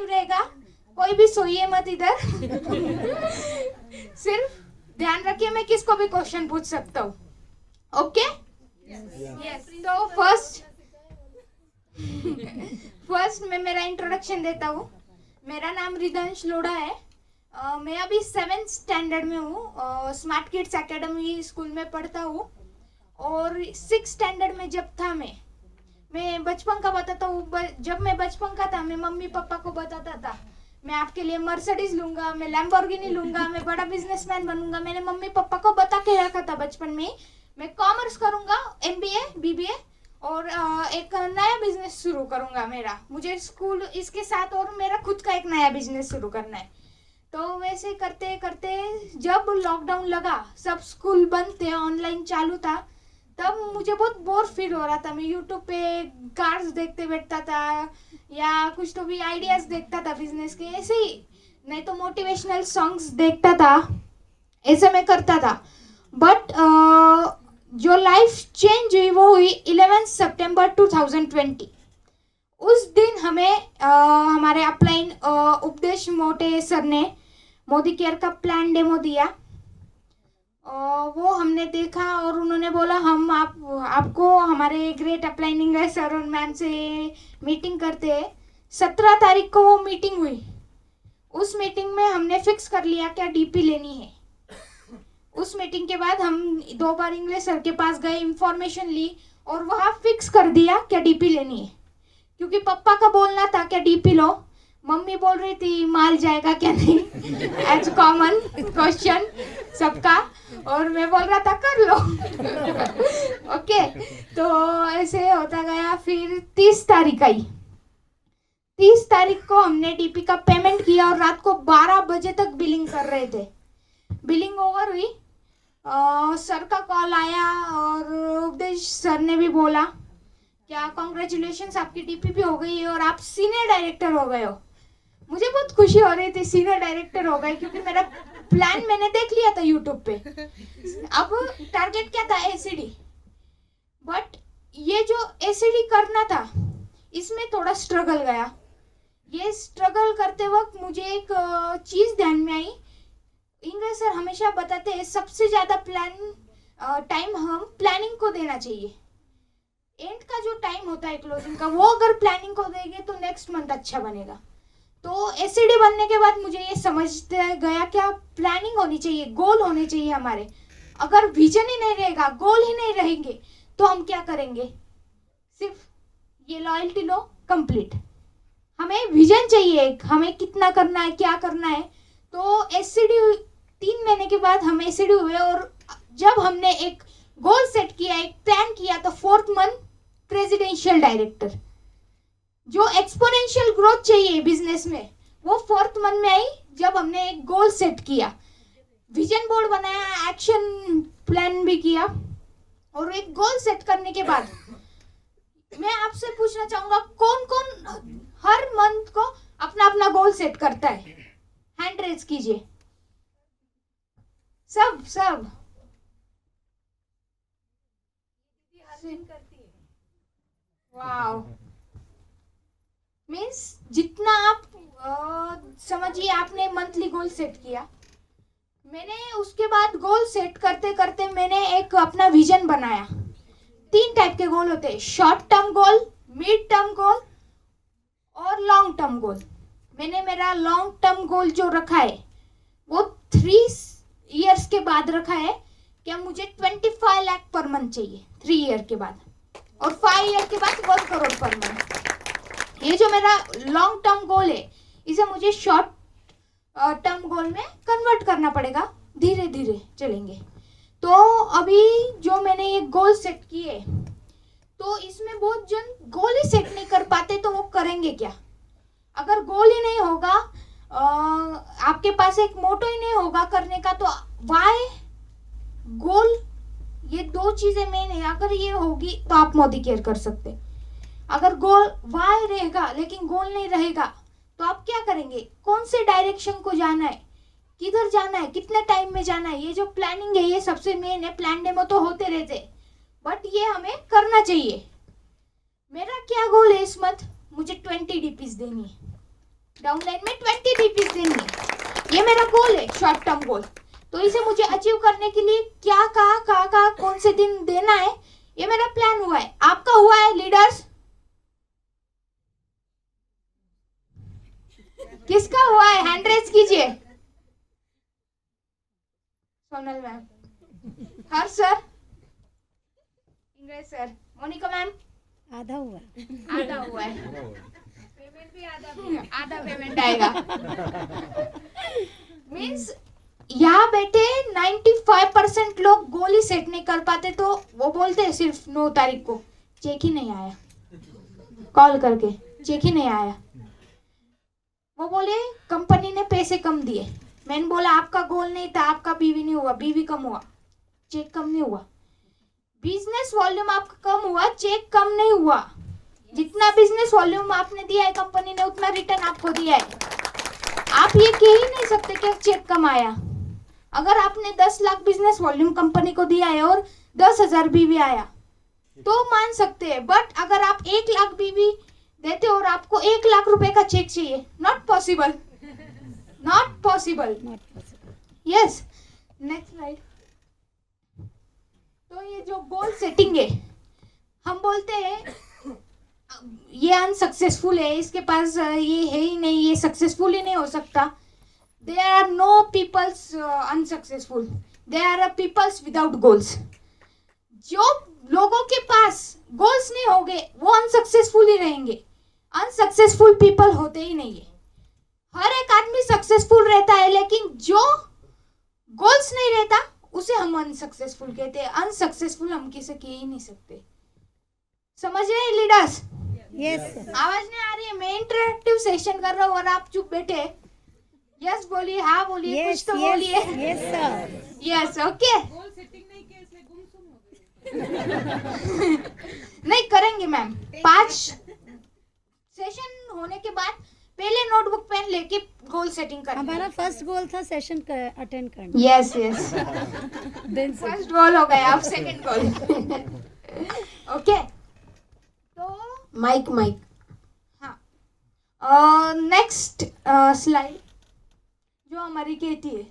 Time रहेगा, कोई भी सोइए मत इधर। सिर्फ ध्यान रखिए, मैं किसको भी क्वेश्चन पूछ सकता हूँ। Okay yes. तो फर्स्ट मैं मेरा इंट्रोडक्शन देता हूँ। मेरा नाम रिदंश लोढ़ा है। मैं अभी 7th स्टैंडर्ड में हूँ। स्मार्ट किड्स एकेडमी स्कूल में पढ़ता हूँ। और 6th स्टैंडर्ड में जब था मैं बचपन का बताता हूँ। जब मैं बचपन का था, मैं मम्मी पापा को बताता था मैं आपके लिए मर्सिडीज लूंगा, मैं लैम्बोर्गिनी लूंगा, मैं बड़ा बिजनेसमैन बनूंगा। मैंने मम्मी पापा को बता के रखा था बचपन में मैं कॉमर्स करूंगा, MBA BBA, और एक नया बिजनेस शुरू करूंगा। मेरा मुझे स्कूल इसके साथ और मेरा खुद का एक नया बिजनेस शुरू करना है। तो वैसे करते करते जब लॉकडाउन लगा, सब स्कूल बंद थे, ऑनलाइन चालू था, तब मुझे बहुत बोर फील हो रहा था। मैं यूट्यूब पे कार्ड्स देखते बैठता था या कुछ तो भी आइडियाज देखता था बिजनेस के, ऐसे ही, नहीं तो मोटिवेशनल सॉन्ग्स देखता था, ऐसे मैं करता था। बट जो लाइफ चेंज हुई वो हुई 11 सितंबर 2020। उस दिन हमें हमारे अपलाइन उपदेश मोटे सर ने मोदी केयर का प्लान डेमो दिया। वो हमने देखा और उन्होंने बोला हम आपको हमारे ग्रेट अपलाइन इंग्लिश सर और मैम से मीटिंग करते हैं। 17 तारीख को वो मीटिंग हुई। उस मीटिंग में हमने फिक्स कर लिया क्या DP लेनी है। उस मीटिंग के बाद हम 2 बार इंग्लिश सर के पास गए, इंफॉर्मेशन ली और वहाँ फिक्स कर दिया क्या DP लेनी है। क्योंकि पापा का बोलना था क्या DP लो, मम्मी बोल रही थी माल जाएगा क्या नहीं, एज कॉमन क्वेश्चन सबका, और मैं बोल रहा था कर लो। ओके, तो ऐसे होता गया। फिर 30 तारीख आई। 30 तारीख को हमने DP का पेमेंट किया और रात को 12 बजे तक बिलिंग कर रहे थे। बिलिंग ओवर हुई, सर का कॉल आया और उपदेश सर ने भी बोला क्या कॉन्ग्रेचुलेशन, आपकी DP भी हो गई है और आप सीनियर डायरेक्टर हो गए हो। मुझे बहुत खुशी हो रही थी सीनियर डायरेक्टर हो गए, क्योंकि मेरा प्लान मैंने देख लिया था यूट्यूब पे। अब टारगेट क्या था, ACD। बट ये जो ACD करना था इसमें थोड़ा स्ट्रगल गया। ये स्ट्रगल करते वक्त मुझे एक चीज ध्यान में आई। इंग्लिश सर हमेशा बताते हैं सबसे ज्यादा टाइम हम प्लानिंग को देना चाहिए। एंड का जो टाइम होता है क्लोजिंग का, वो अगर प्लानिंग को देंगे तो नेक्स्ट मंथ अच्छा बनेगा। तो ACD बनने के बाद मुझे ये समझते गया क्या प्लानिंग होनी चाहिए, गोल होने चाहिए हमारे। अगर विजन ही नहीं रहेगा, गोल ही नहीं रहेंगे, तो हम क्या करेंगे। सिर्फ ये लॉयल्टी लो कंप्लीट। हमें विजन चाहिए, हमें कितना करना है, क्या करना है। तो ACD 3 महीने के बाद हम ACD हुए और जब हमने एक गोल सेट किया, एक प्लान किया, तो 4th मंथ प्रेसिडेंशियल डायरेक्टर। जो एक्सपोनेंशियल ग्रोथ चाहिए बिजनेस में, वो 4th मंथ में आई जब हमने एक गोल सेट किया, विजन बोर्ड बनाया, एक्शन प्लान भी किया। और एक गोल सेट करने के बाद मैं आपसे पूछना चाहूंगा कौन कौन हर मंथ को अपना अपना गोल सेट करता है, हैंड रेज कीजिए। सब वाओ, मीन्स जितना आप समझिए आपने मंथली गोल सेट किया। मैंने उसके बाद गोल सेट करते करते मैंने एक अपना विजन बनाया। 3 टाइप के गोल होते हैं, short term goal, mid term goal और लॉन्ग टर्म गोल। मैंने मेरा लॉन्ग टर्म गोल जो रखा है वो 3 इयर्स के बाद रखा है क्या मुझे 25 लाख पर मंथ चाहिए 3 ईयर के बाद, और 5 ईयर के बाद 1 करोड़ पर मंथ। ये जो मेरा लॉन्ग टर्म गोल है इसे मुझे शॉर्ट टर्म गोल में कन्वर्ट करना पड़ेगा, धीरे धीरे चलेंगे। तो अभी जो मैंने ये गोल सेट किए, तो इसमें बहुत जन गोल ही सेट नहीं कर पाते, तो वो करेंगे क्या। अगर गोल ही नहीं होगा, आपके पास एक मोटो ही नहीं होगा करने का, तो वाई गोल, ये 2 चीजें मेन है। अगर ये होगी तो आप मोदी केयर कर सकते। अगर गोल वाई रहेगा लेकिन गोल नहीं रहेगा तो आप क्या करेंगे, कौन से डायरेक्शन को जाना है, किधर जाना है, कितने टाइम में जाना है। ये जो प्लानिंग है ये सबसे मेन है। प्लान डेमो तो होते रहते, बट ये हमें करना चाहिए। मेरा क्या गोल है इस मंथ, मुझे 20 DPs देनी है। डाउन लाइन में 20 रुपीज देनी है। ये मेरा गोल है, शॉर्ट टर्म गोल। तो इसे मुझे अचीव करने के लिए क्या कहा कौन से दिन देना है, ये मेरा प्लान हुआ है। आपका हुआ है लीडर्स? किसका हुआ है? हैंड रेज कीजिए। सोनल मैम, हर सर, इंग्रेज सर, मोनिका मैम, आधा हुआ है। पेमेंट भी आधा पेमेंट आएगा। मीन्स यहाँ बेटे 95% लोग गोल ही सेट नहीं कर पाते, तो वो बोलते हैं सिर्फ 9 तारीख को चेक ही नहीं आया, कॉल करके चेक ही नहीं आया। वो बोले कंपनी ने पैसे कम दिए। मैंने बोला आपका गोल नहीं था, आपका बीवी नहीं हुआ, बीवी कम हुआ, चेक कम नहीं हुआ। बिजनेस वॉल्यूम आपका कम हुआ, चेक कम नहीं हुआ। जितना बिजनेस वॉल्यूम आपने दिया है कंपनी ने, उतना रिटर्न आपको दिया है। आप ये कह ही नहीं सकते कि चेक कम आया। अगर आपने 10 लाख बिजनेस वॉल्यूम कंपनी को दिया है और 10,000 बीवी आया तो मान सकते हैं, बट अगर आप 1 लाख बीवी देते और आपको 1 लाख रुपए का चेक चाहिए, not possible, not possible. Yes, next slide. तो ये जो गोल सेटिंग है, हम बोलते हैं ये अनसक्सेसफुल है, इसके पास ये है ही नहीं, ये सक्सेसफुल ही नहीं हो सकता। There are no peoples unsuccessful, there are peoples without goals. जो लोगों के पास गोल्स नहीं होंगे वो अनसक्सेसफुल ही रहेंगे। अनसक्सेसफुल पीपल होते ही नहीं है। हर एक आदमी सक्सेसफुल रहता है, लेकिन जो गोल्स नहीं रहता उसे हम अनसक्सेसफुल कहते हैं। अनसक्सेसफुल हम किसे कह ही नहीं सकते। समझ रहे हैं लीडर्स? यस। आवाज नहीं आ रही है? मैं इंटरेक्टिव सेशन कर रहा हूँ और आप चुप बैठे। यस बोलिए, हाँ बोलिए, कुछ तो बोलिए। Yes sir. Yes, okay. Goal setting नहीं किया इसलिए गुमसुम हो गए। नहीं करेंगे मैम। 5 सेशन होने के बाद पहले नोटबुक पेन लेके गोल सेटिंग करना। हमारा फर्स्ट गोल था सेशन अटेंड करना। Yes yes, then first goal हो गया, अब सेकंड गोल। ओके, तो माइक हाँ, नेक्स्ट स्लाइड जो हमारी कहती है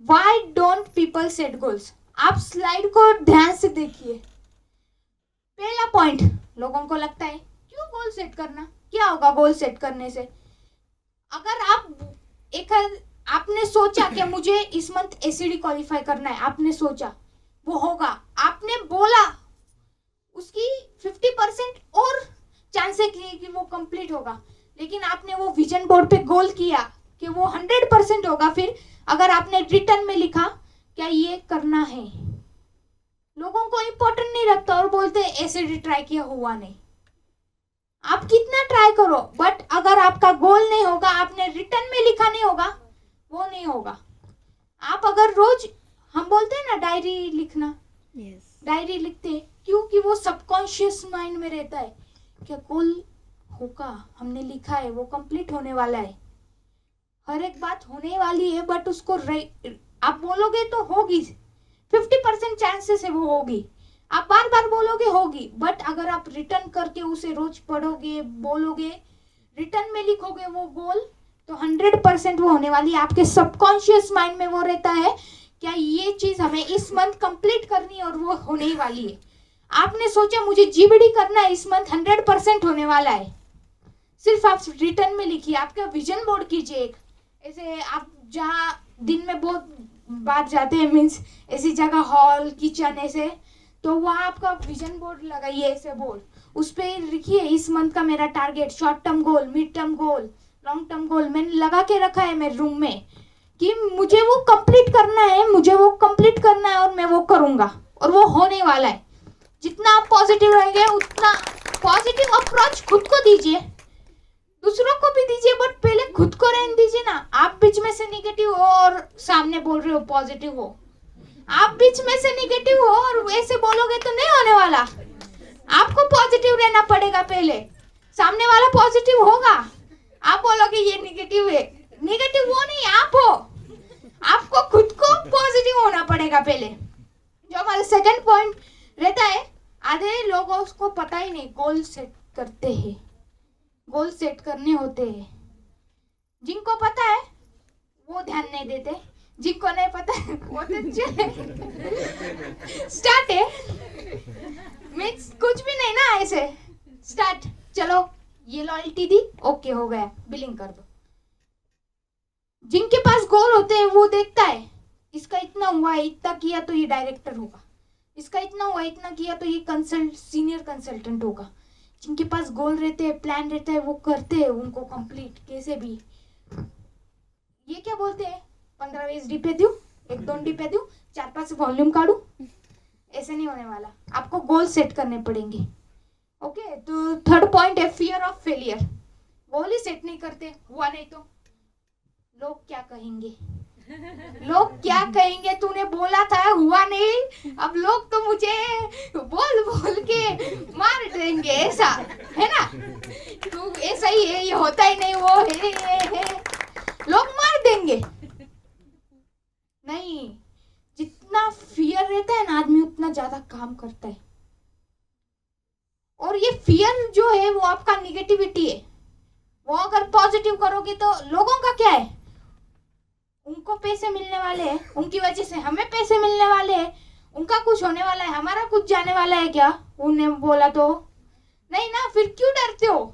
why don't people set goals. आप स्लाइड को ध्यान से देखिए। पहला पॉइंट, लोगों को लगता है क्यों गोल सेट करना, क्या होगा गोल सेट करने से। अगर आपने सोचा कि मुझे इस मंथ एसीडी क्वालिफाई करना है, आपने सोचा वो होगा, आपने बोला उसकी 50% और चांसेस कि वो कंप्लीट होगा, लेकिन आपने वो विजन बोर्ड पे गोल किया कि वो 100% होगा। फिर अगर आपने रिटर्न में लिखा क्या ये करना है, लोगों को इम्पोर्टेंट नहीं रखता और बोलते एसीडी ट्राई किया, हुआ नहीं। आप कितना ट्राई करो, बट अगर आपका गोल नहीं होगा, आपने रिटर्न में लिखा नहीं होगा, वो नहीं होगा। आप अगर रोज, हम बोलते हैं ना डायरी लिखना, यस। डायरी लिखते हैं क्योंकि वो सबकॉन्शियस माइंड में रहता है क्या गोल होगा, हमने लिखा है, वो कंप्लीट होने वाला है। हर एक बात होने वाली है, बट उसको आप बोलोगे तो होगी, 50% चांसेस है वो होगी। आप बार बार बोलोगे होगी, बट अगर आप रिटर्न करके उसे रोज पढ़ोगे, बोलोगे, रिटर्न में लिखोगे वो गोल, तो 100% वो होने वाली है। आपके सबकॉन्शियस माइंड में वो रहता है क्या ये चीज हमें इस मंथ कंप्लीट करनी है और वो होने ही वाली है। आपने सोचा मुझे जीबीडी करना है इस मंथ, 100% होने वाला है। सिर्फ आप रिटर्न में लिखिए, आपका विजन बोर्ड कीजिए एक। ऐसे आप जहाँ दिन में बहुत बार जाते हैं, मीन्स ऐसी जगह, हॉल, किचन, ऐसे, तो वहाँ आपका विजन बोर्ड लगाइए, ऐसे बोर्ड, उस पर लिखिए इस मंथ का मेरा target, short term goal, mid term goal, long term goal. मैंने लगा के रखा है मेरे रूम में कि मुझे वो कंप्लीट करना है, मुझे वो कंप्लीट करना है और मैं वो करूँगा और वो होने वाला है। जितना आप पॉजिटिव रहेंगे उतना पॉजिटिव अप्रोच खुद को दीजिए, दूसरों को भी दीजिए, बट पहले खुद को रहने दीजिए ना। आप बीच में से निगेटिव हो और सामने बोल रहे हो पॉजिटिव हो, आप बीच में से निगेटिव हो और वैसे बोलोगे तो नहीं होने वाला। आपको पॉजिटिव रहना पड़ेगा पहले, सामने वाला पॉजिटिव होगा, आप बोलोगे ये निगेटिव है, निगेटिव वो नहीं आप हो, आपको खुद को पॉजिटिव होना पड़ेगा पहले। जो हमारा सेकंड पॉइंट रहता है, आधे लोगों को पता ही नहीं गोल सेट करते हैं, गोल सेट करने होते हैं। जिनको पता है वो ध्यान नहीं देते, जिनको नहीं पता है वो तो चले। स्टार्ट है, मीन्स कुछ भी नहीं ना, ऐसे स्टार्ट। चलो ये लॉयल्टी दी, ओके हो गया, बिलिंग कर दो। जिनके पास गोल होते हैं वो देखता है इसका इतना हुआ है, इतना किया तो ये डायरेक्टर होगा, इसका इतना हुआ, इतना किया तो ये सीनियर कंसल्टेंट होगा। जिनके पास गोल रहते हैं, प्लान रहता है, वो करते हैं उनको कंप्लीट कैसे भी। ये क्या बोलते हैं, 15-20 डीपे दूं, 1-2 डीपे दूं, 4-5 वॉल्यूम काढूं, ऐसे नहीं होने वाला। आपको गोल सेट करने पड़ेंगे। ओके, तो थर्ड पॉइंट है fear of failure. Goal he set नहीं करते, हुआ नहीं तो लोग क्या कहेंगे, लोग क्या कहेंगे, तूने बोला था हुआ नहीं, अब लोग तो मुझे बोल बोल के मार देंगे, ऐसा है ना। तू ऐसा ही है, ये होता ही नहीं, वो है, लोग मार देंगे। नहीं, जितना फियर रहता है ना आदमी उतना ज्यादा काम करता है। और ये फियर जो है वो आपका निगेटिविटी है। वो अगर पॉजिटिव करोगे तो लोगों का क्या है, उनको पैसे मिलने वाले हैं, उनकी वजह से हमें पैसे मिलने वाले हैं, उनका कुछ होने वाला है, हमारा कुछ जाने वाला है क्या, उन्हें बोला तो नहीं ना। फिर क्यों डरते हो,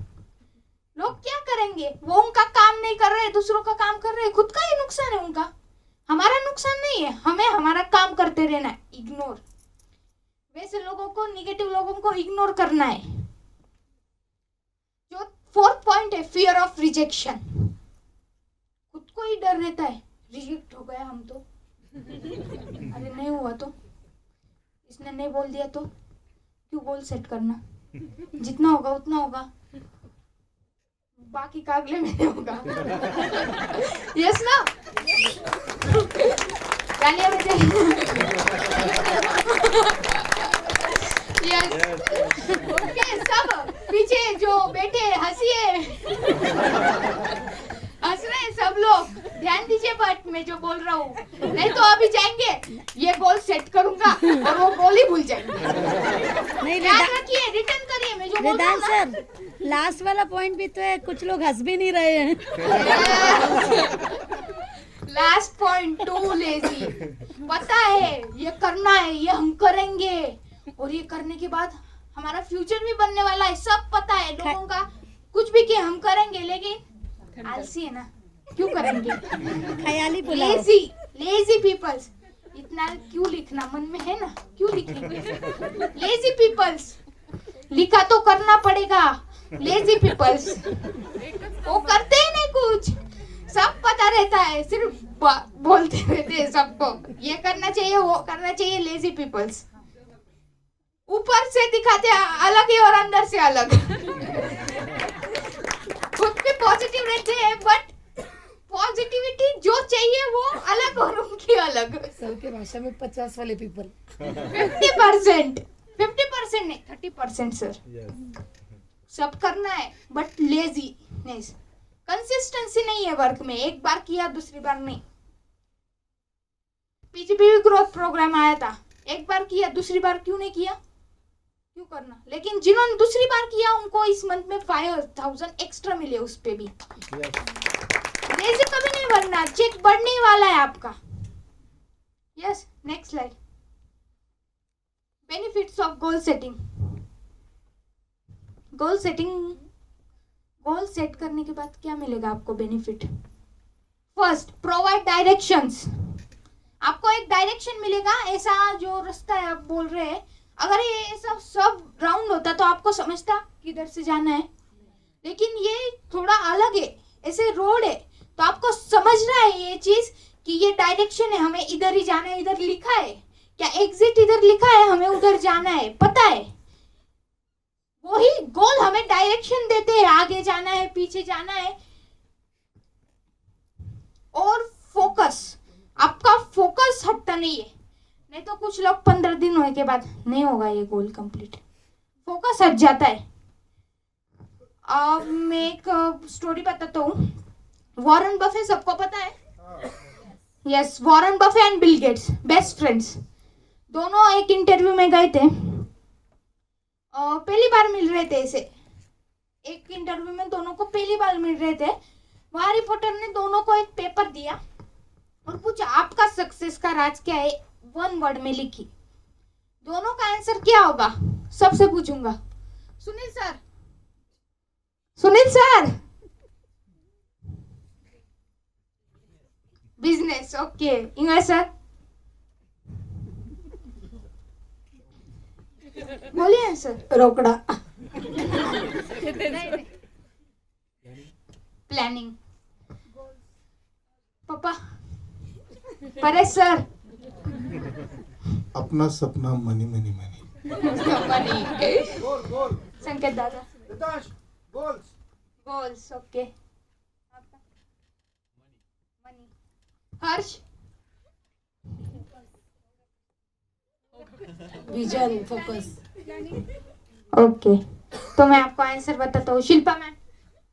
लोग क्या करेंगे, वो उनका काम नहीं कर रहे, दूसरों का काम कर रहे, खुद का ही नुकसान है उनका, हमारा नुकसान नहीं है। हमें हमारा काम करते रहना है, इग्नोर। वैसे लोगों को, निगेटिव लोगों को इग्नोर करना है। जो फोर्थ पॉइंट है फियर ऑफ रिजेक्शन। खुद को ही डर रहता है, रिजेक्ट हो गया हम तो, अरे नहीं हुआ तो, इसने नहीं बोल दिया तो, क्यों गोल सेट करना, जितना होगा उतना होगा, बाकी का अगले महीने होगा। यस ना, तालियां बजाइए। यस, ओके, सब पीछे जो बैठे हंसिए, हंस रहे हैं सब लोग, ध्यान दीजिए बट मैं जो बोल रहा हूँ, नहीं तो अभी जाएंगे ये गोल सेट करूंगा और वो गोल ही भूल जाएंगे। नहीं, याद रखिए, रिटर्न करिए मैं जो बोल रहा हूँ वेदांत ना। सर, लास्ट वाला पॉइंट भी तो है, कुछ लोग हंस भी नहीं रहे हैं। Last point, too lazy. पता है ये करना है, ये हम करेंगे, और ये करने के बाद हमारा फ्यूचर भी बनने वाला है, सब पता है लोगों का। कुछ भी किया हम करेंगे, लेकिन आलसी है ना, क्यों करेंगे। ख्याली पुलाव। लेजी पीपल्स, इतना क्यों लिखना मन में है ना, क्यों लिखेंगे। लेजी पीपल्स, लिखा तो करना पड़ेगा। लेजी पीपल्स, वो करते ही नहीं कुछ, सब पता रहता है, सिर्फ बोलते रहते हैं सबको ये करना चाहिए, वो करना चाहिए। लेजी पीपल्स ऊपर से दिखाते अलग ही और अंदर से अलग। खुद पे पॉजिटिव रहते हैं, बट पॉजिटिविटी जो चाहिए वो अलग और उनकी अलग। सबके भाषा में 50 वाले पीपल। 50% नहीं, 30% सर। सब करना है बट लेजीनेस, कंसिस्टेंसी नहीं है वर्क में, एक बार किया दूसरी बार नहीं। पीछे भी ग्रोथ प्रोग्राम आया था, एक बार किया दूसरी बार क्यों नहीं किया, क्यों करना। लेकिन जिन्होंने दूसरी बार किया उनको इस मंथ में 5000 एक्स्ट्रा मिले उस पे भी। लेजी कभी नहीं बनना, चेक बढ़ने ही वाला है आपका। Yes, next slide. Benefits of goal setting. Goal set करने के बाद क्या मिलेगा आपको बेनिफिट। First, provide directions. आपको एक डायरेक्शन मिलेगा, ऐसा जो रास्ता है आप बोल रहे हैं, अगर ये ऐसा सब राउंड होता तो आपको समझता किधर से जाना है, लेकिन ये थोड़ा अलग है, ऐसे रोड है तो आपको समझ रहा है ये चीज कि ये डायरेक्शन है, हमें इधर ही जाना है, इधर लिखा है क्या, एग्जिट इधर लिखा है, हमें उधर जाना है, पता है। वही गोल हमें डायरेक्शन देते हैं, आगे जाना है, पीछे जाना है। और फोकस, आपका फोकस हटता नहीं है, नहीं तो कुछ लोग 15 दिन होने के बाद नहीं होगा ये गोल कंप्लीट, फोकस हट जाता है। अब मैं एक स्टोरी बताता हूँ। वॉरेन बफे सबको पता है, yes, Warren Buffett and Bill Gates best friends, दोनों एक इंटरव्यू में गए थे, पहली बार मिल रहे थे ऐसे, एक इंटरव्यू में दोनों को पहली बार मिल रहे थे। वहाँ रिपोर्टर ने दोनों को एक पेपर दिया और पूछा आपका सक्सेस का राज क्या है, 1 वर्ड में लिखी। दोनों का आंसर क्या होगा, सबसे पूछूंगा। Sunil sir, Sunil sir. Business, okay. English sir, बोलिए आंसर। रोकड़ा। प्लानिंग। पापा, परेश सर। अपना सपना मनी मनी मनी। संकेत दादा, goals, okay. Money. Harsh, vision, focus. Okay. तो मैं आपको आंसर बताता हूँ। Shilpa ma'am,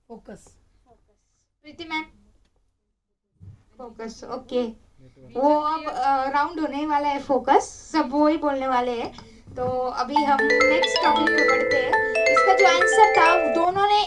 focus. Preeti ma'am, focus, okay. वो अब राउंड होने वाला है, फोकस सब वो ही बोलने वाले हैं। तो अभी हम नेक्स्ट टॉपिक पे बढ़ते हैं। इसका जो आंसर था, दोनों ने